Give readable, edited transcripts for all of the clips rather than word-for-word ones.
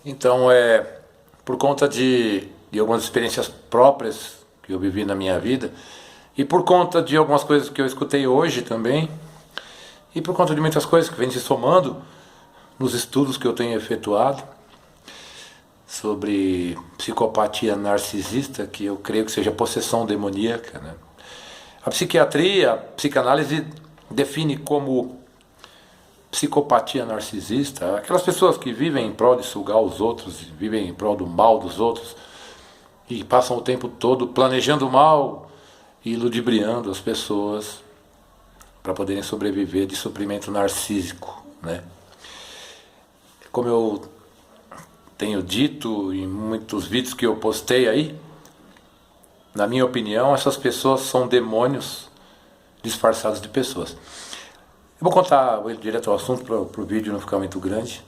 Então, por conta de algumas experiências próprias que eu vivi na minha vida, e por conta de algumas coisas que eu escutei hoje também, e por conta de muitas coisas que vêm se somando nos estudos que eu tenho efetuado sobre psicopatia narcisista, que eu creio que seja possessão demoníaca, né? A psiquiatria, a psicanálise define como psicopatia narcisista aquelas pessoas que vivem em prol de sugar os outros, vivem em prol do mal dos outros e passam o tempo todo planejando o mal e ludibriando as pessoas para poderem sobreviver de suprimento narcísico, né? Como eu tenho dito em muitos vídeos que eu postei aí, na minha opinião, essas pessoas são demônios disfarçados de pessoas. Eu vou contar direto ao assunto para o vídeo não ficar muito grande,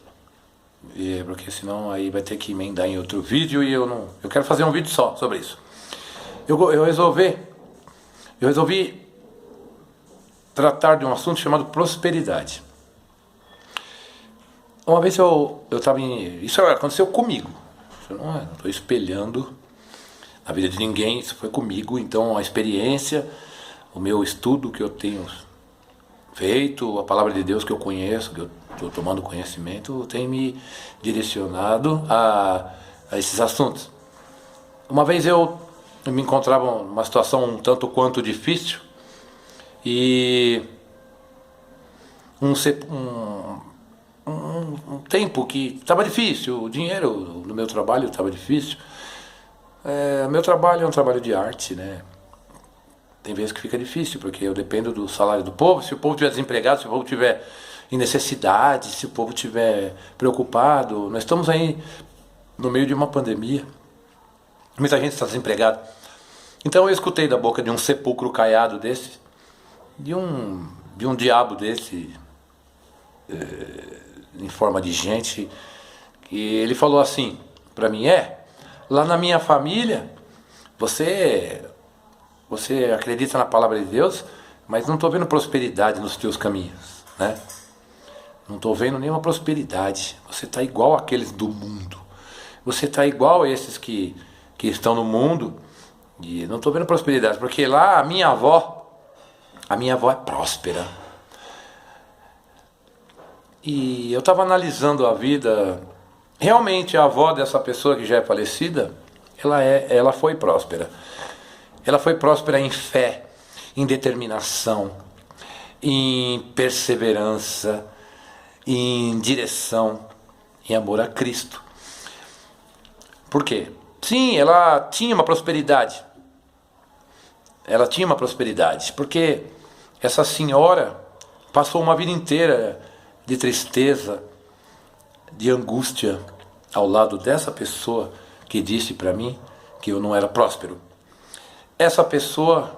porque senão aí vai ter que emendar em outro vídeo e eu quero fazer um vídeo só sobre isso. Eu resolvi tratar de um assunto chamado prosperidade. Uma vez eu estava isso aconteceu comigo. Eu não estou espelhando a vida de ninguém, isso foi comigo. Então a experiência, o meu estudo que eu tenho feito, a palavra de Deus que eu conheço, que eu estou tomando conhecimento, tem me direcionado a esses assuntos. Uma vez eu me encontrava numa situação um tanto quanto difícil e um tempo que estava difícil, o dinheiro no meu trabalho estava difícil. Meu trabalho é um trabalho de arte, né? Tem vezes que fica difícil, porque eu dependo do salário do povo. Se o povo estiver desempregado, se o povo estiver em necessidade, se o povo estiver preocupado. Nós estamos aí no meio de uma pandemia, muita gente está desempregada. Então eu escutei da boca de um sepulcro caiado desse, de um diabo desse, em forma de gente, que ele falou assim para mim: lá na minha família, você acredita na palavra de Deus, mas não estou vendo prosperidade nos teus caminhos, né? Não estou vendo nenhuma prosperidade. Você está igual àqueles do mundo. Você está igual a esses que estão no mundo, e não estou vendo prosperidade, porque lá a minha avó é próspera. E eu estava analisando a vida. Realmente a avó dessa pessoa que já é falecida, ela foi próspera. Ela foi próspera em fé, em determinação, em perseverança, em direção, em amor a Cristo. Por quê? Sim, ela tinha uma prosperidade. Ela tinha uma prosperidade, porque essa senhora passou uma vida inteira de tristeza, de angústia, ao lado dessa pessoa que disse para mim que eu não era próspero. Essa pessoa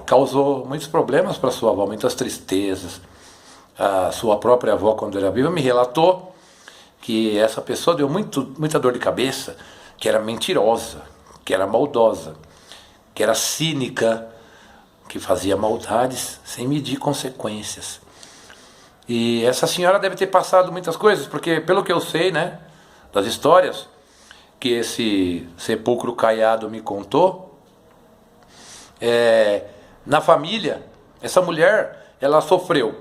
causou muitos problemas para sua avó, muitas tristezas. A sua própria avó, quando era viva, me relatou que essa pessoa deu muita dor de cabeça, que era mentirosa, que era maldosa, que era cínica, que fazia maldades sem medir consequências. E essa senhora deve ter passado muitas coisas, porque pelo que eu sei, né, das histórias que esse sepulcro caiado me contou, na família, essa mulher, ela sofreu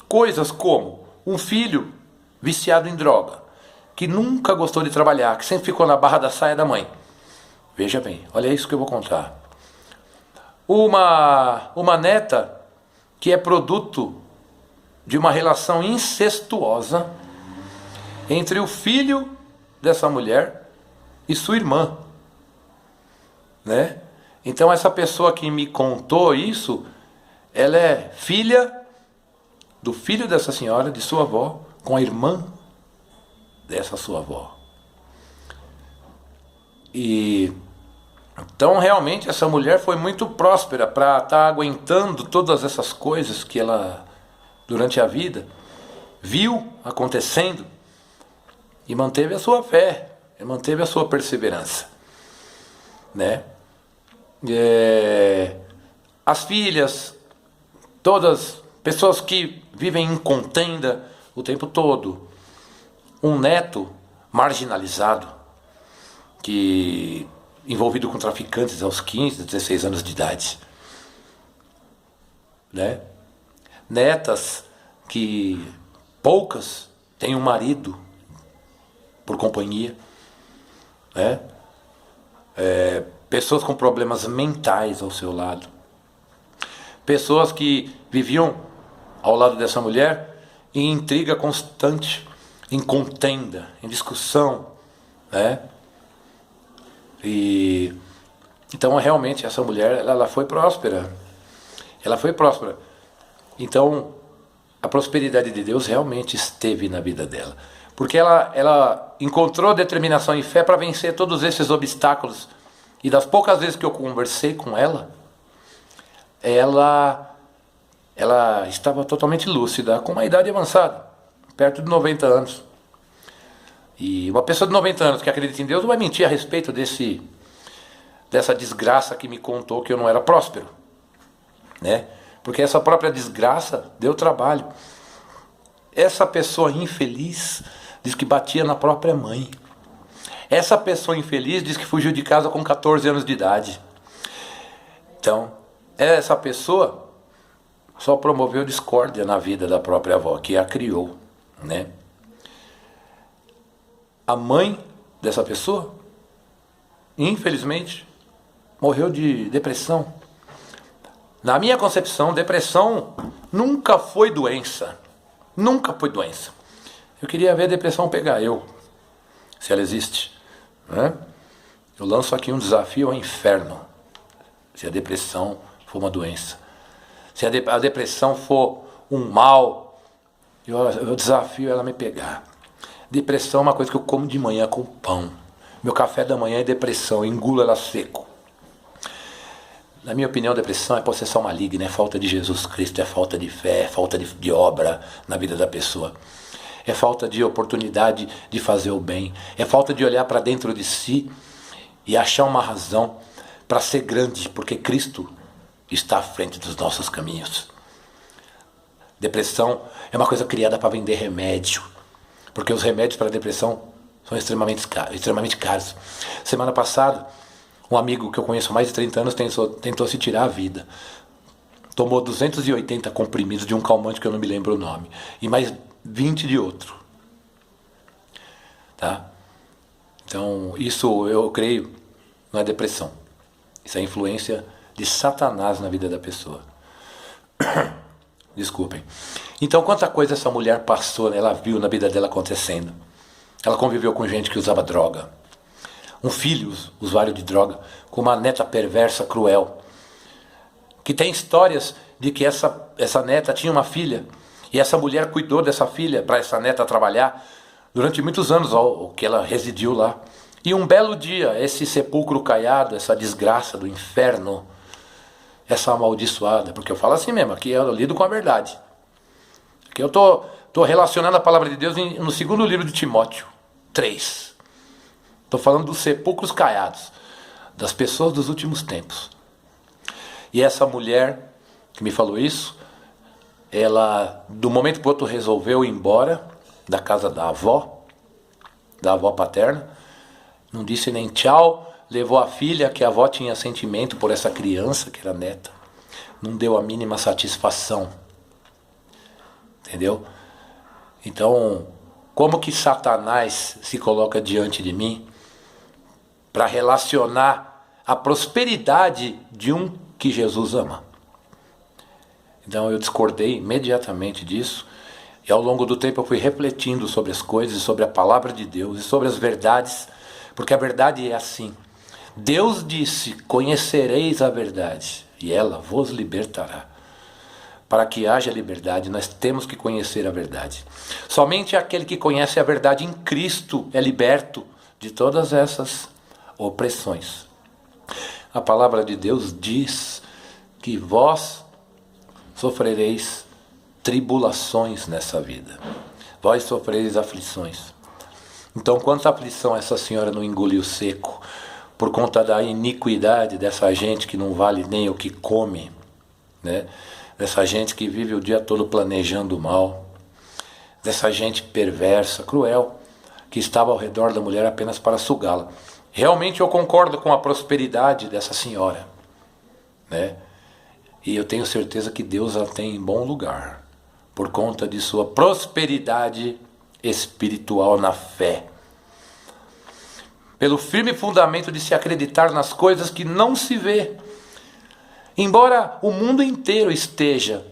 coisas como um filho viciado em droga, que nunca gostou de trabalhar, que sempre ficou na barra da saia da mãe. Veja bem, olha isso que eu vou contar. Uma neta que é produto de uma relação incestuosa entre o filho dessa mulher e sua irmã, né? Então essa pessoa que me contou isso, ela é filha do filho dessa senhora, de sua avó, com a irmã dessa sua avó. E então realmente essa mulher foi muito próspera para estar aguentando todas essas coisas que ela, durante a vida, viu acontecendo, e manteve a sua fé, e manteve a sua perseverança, né? As filhas, todas pessoas que vivem em contenda o tempo todo. Um neto marginalizado, que envolvido com traficantes aos 15, 16 anos de idade, né? Netas que poucas têm um marido por companhia, né? Pessoas com problemas mentais ao seu lado, pessoas que viviam ao lado dessa mulher em intriga constante, em contenda, em discussão, né? E então realmente essa mulher ela foi próspera, então a prosperidade de Deus realmente esteve na vida dela, porque ela encontrou determinação e fé para vencer todos esses obstáculos. E das poucas vezes que eu conversei com ela, ela estava totalmente lúcida, com uma idade avançada, perto de 90 anos. E uma pessoa de 90 anos que acredita em Deus não vai mentir a respeito dessa desgraça que me contou que eu não era próspero, né? Porque essa própria desgraça deu trabalho. Essa pessoa infeliz diz que batia na própria mãe. Essa pessoa infeliz diz que fugiu de casa com 14 anos de idade. Então, essa pessoa só promoveu discórdia na vida da própria avó, que a criou, né? A mãe dessa pessoa, infelizmente, morreu de depressão. Na minha concepção, depressão nunca foi doença. Nunca foi doença. Eu queria ver a depressão pegar eu, se ela existe, né? Eu lanço aqui um desafio ao inferno, se a depressão for uma doença. Se a depressão for um mal, eu desafio ela a me pegar. Depressão é uma coisa que eu como de manhã com pão. Meu café da manhã é depressão, eu engulo ela seco. Na minha opinião, depressão é possessão maligna, é falta de Jesus Cristo, é falta de fé, é falta de obra na vida da pessoa. É falta de oportunidade de fazer o bem. É falta de olhar para dentro de si e achar uma razão para ser grande, porque Cristo está à frente dos nossos caminhos. Depressão é uma coisa criada para vender remédio, porque os remédios para a depressão são extremamente caros. Semana passada, um amigo que eu conheço há mais de 30 anos tentou se tirar a vida. Tomou 280 comprimidos de um calmante que eu não me lembro o nome, e mais 20 de outro. Tá? Então, isso eu creio não é depressão. Isso é influência de Satanás na vida da pessoa. Desculpem. Então, quanta coisa essa mulher passou, né? Ela viu na vida dela acontecendo. Ela conviveu com gente que usava droga. Um filho usuário de droga, com uma neta perversa, cruel. Que tem histórias de que essa neta tinha uma filha, e essa mulher cuidou dessa filha para essa neta trabalhar durante muitos anos, o que ela residiu lá. E um belo dia, esse sepulcro caiado, essa desgraça do inferno, essa amaldiçoada, porque eu falo assim mesmo, aqui eu lido com a verdade. Aqui eu tô relacionando a palavra de Deus no segundo livro de Timóteo 3. Estou falando dos sepulcros caiados, das pessoas dos últimos tempos. E essa mulher que me falou isso, ela, do momento para o outro, resolveu ir embora da casa da avó paterna, não disse nem tchau, levou a filha, que a avó tinha sentimento por essa criança, que era neta, não deu a mínima satisfação. Entendeu? Então, como que Satanás se coloca diante de mim para relacionar a prosperidade de um que Jesus ama? Então eu discordei imediatamente disso, e ao longo do tempo eu fui refletindo sobre as coisas, sobre a palavra de Deus e sobre as verdades, porque a verdade é assim. Deus disse: conhecereis a verdade, e ela vos libertará. Para que haja liberdade, nós temos que conhecer a verdade. Somente aquele que conhece a verdade em Cristo é liberto de todas essas opressões. A palavra de Deus diz que vós sofrereis tribulações nessa vida. Vós sofrereis aflições. Então, quanta aflição essa senhora não engoliu seco por conta da iniquidade dessa gente que não vale nem o que come, né? Dessa gente que vive o dia todo planejando o mal, dessa gente perversa, cruel, que estava ao redor da mulher apenas para sugá-la. Realmente eu concordo com a prosperidade dessa senhora, né? E eu tenho certeza que Deus a tem em bom lugar, por conta de sua prosperidade espiritual na fé. Pelo firme fundamento de se acreditar nas coisas que não se vê. Embora o mundo inteiro esteja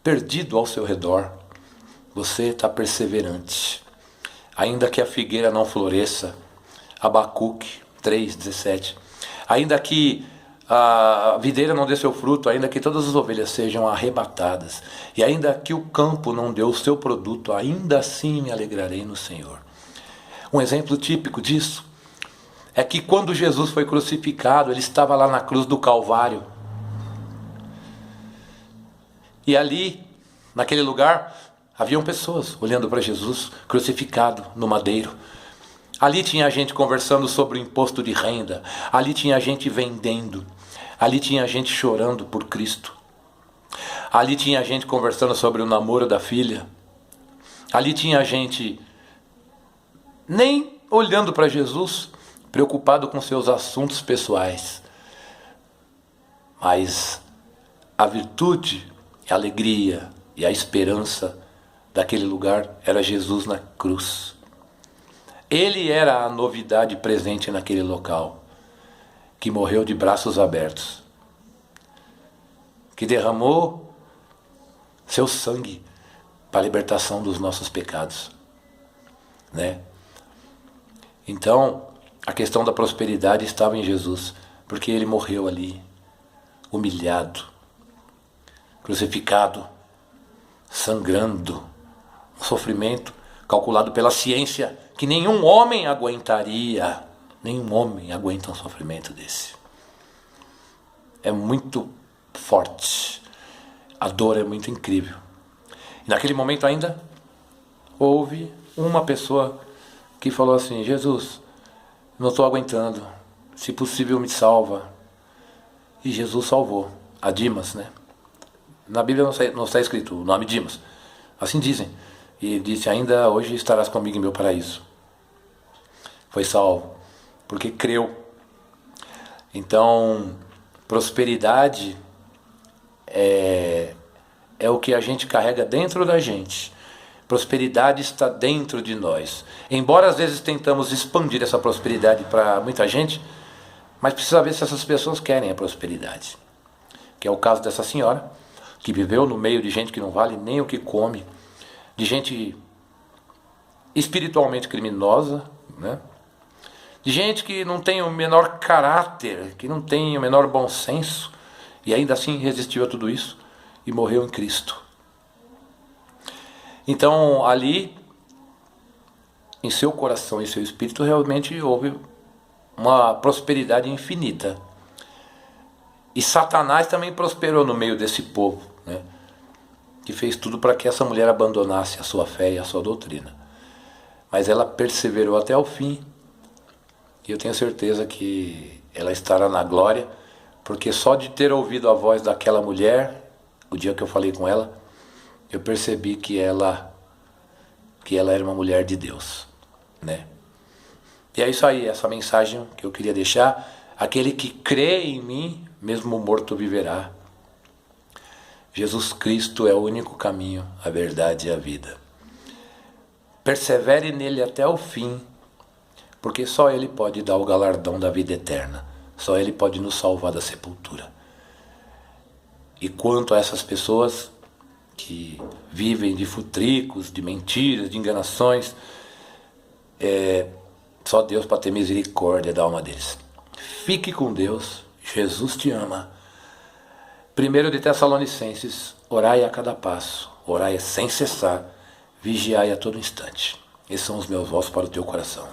perdido ao seu redor, você está perseverante. Ainda que a figueira não floresça, Abacuque 3:17. Ainda que a videira não dê seu fruto, ainda que todas as ovelhas sejam arrebatadas, e ainda que o campo não dê o seu produto, ainda assim me alegrarei no Senhor. Um exemplo típico disso é que quando Jesus foi crucificado, ele estava lá na cruz do Calvário. E ali, naquele lugar, haviam pessoas olhando para Jesus crucificado no madeiro. Ali tinha gente conversando sobre o imposto de renda. Ali tinha gente vendendo. Ali tinha gente chorando por Cristo. Ali tinha gente conversando sobre o namoro da filha. Ali tinha gente nem olhando para Jesus, preocupado com seus assuntos pessoais. Mas a virtude, a alegria e a esperança daquele lugar era Jesus na cruz. Ele era a novidade presente naquele local, que morreu de braços abertos, que derramou seu sangue para a libertação dos nossos pecados, né? Então, a questão da prosperidade estava em Jesus, porque ele morreu ali, humilhado, crucificado, sangrando, um sofrimento calculado pela ciência que nenhum homem aguentaria. Nenhum homem aguenta um sofrimento desse. É muito forte. A dor é muito incrível. E naquele momento ainda houve uma pessoa que falou assim: Jesus, não estou aguentando, se possível me salva. E Jesus salvou a Dimas, né? Na Bíblia não está escrito o nome Dimas, assim dizem. E disse: ainda hoje estarás comigo em meu paraíso. Foi salvo porque creu. Então, prosperidade é o que a gente carrega dentro da gente. Prosperidade está dentro de nós. Embora às vezes tentamos expandir essa prosperidade para muita gente, mas precisa ver se essas pessoas querem a prosperidade. Que é o caso dessa senhora, que viveu no meio de gente que não vale nem o que come, de gente espiritualmente criminosa, né? De gente que não tem o menor caráter, que não tem o menor bom senso, e ainda assim resistiu a tudo isso e morreu em Cristo. Então ali, em seu coração e seu espírito, realmente houve uma prosperidade infinita. E Satanás também prosperou no meio desse povo, né? Que fez tudo para que essa mulher abandonasse a sua fé e a sua doutrina. Mas ela perseverou até o fim. E eu tenho certeza que ela estará na glória, porque só de ter ouvido a voz daquela mulher, o dia que eu falei com ela, eu percebi que ela era uma mulher de Deus, né? E é isso aí, essa mensagem que eu queria deixar. Aquele que crê em mim, mesmo morto viverá. Jesus Cristo é o único caminho, a verdade e a vida. Persevere nele até o fim, porque só ele pode dar o galardão da vida eterna. Só ele pode nos salvar da sepultura. E quanto a essas pessoas que vivem de futricos, de mentiras, de enganações, só Deus para ter misericórdia da alma deles. Fique com Deus, Jesus te ama. 1 de Tessalonicenses, orai a cada passo, orai sem cessar, vigiai a todo instante. Esses são os meus votos para o teu coração.